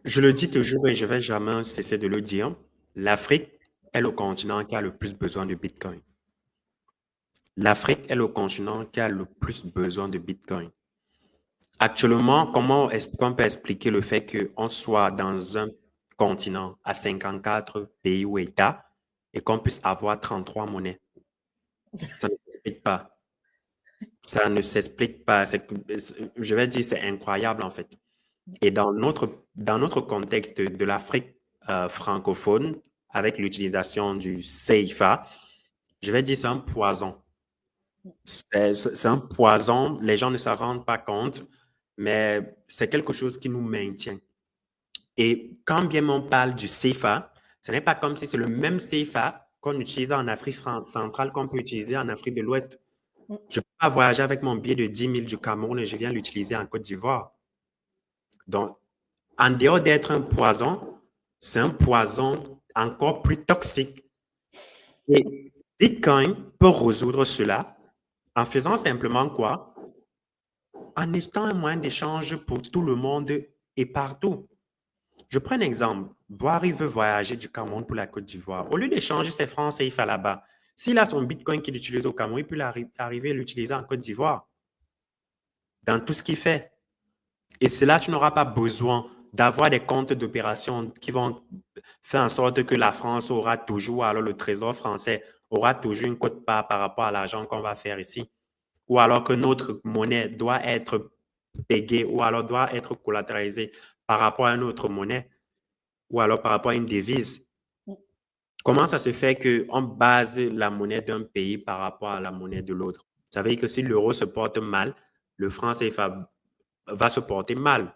Je le dis toujours et je vais jamais cesser de le dire. L'Afrique est le continent qui a le plus besoin de Bitcoin. L'Afrique est le continent qui a le plus besoin de Bitcoin. Actuellement, comment est-ce qu'on peut expliquer le fait qu'on soit dans un continent à 54 pays ou États et qu'on puisse avoir 33 monnaies? Ça ne s'explique pas. Ça ne s'explique pas. Je vais dire, c'est incroyable en fait. Et dans notre contexte de l'Afrique francophone, avec l'utilisation du CFA, je vais dire c'est un poison. C'est un poison, les gens ne s'en rendent pas compte, mais c'est quelque chose qui nous maintient. Et quand bien on parle du CFA, ce n'est pas comme si c'est le même CFA qu'on utilise en Afrique centrale qu'on peut utiliser en Afrique de l'Ouest. Je ne peux pas voyager avec mon billet de 10 000 du Cameroun et je viens l'utiliser en Côte d'Ivoire. Donc, en dehors d'être un poison, c'est un poison encore plus toxique. Et Bitcoin peut résoudre cela en faisant simplement quoi? En étant un moyen d'échange pour tout le monde et partout. Je prends un exemple. Boari veut voyager du Cameroun pour la Côte d'Ivoire. Au lieu d'échanger ses francs CFA là-bas, s'il a son Bitcoin qu'il utilise au Cameroun, il peut arriver à l'utiliser en Côte d'Ivoire, dans tout ce qu'il fait. Et cela, tu n'auras pas besoin d'avoir des comptes d'opération qui vont faire en sorte que la France aura toujours, alors le Trésor français aura toujours une quote-part par rapport à l'argent qu'on va faire ici. Ou alors que notre monnaie doit être payée ou alors doit être collatéralisée par rapport à une autre monnaie ou alors par rapport à une devise. Comment ça se fait qu'on base la monnaie d'un pays par rapport à la monnaie de l'autre? Ça veut dire que si l'euro se porte mal, le franc CFA va se porter mal.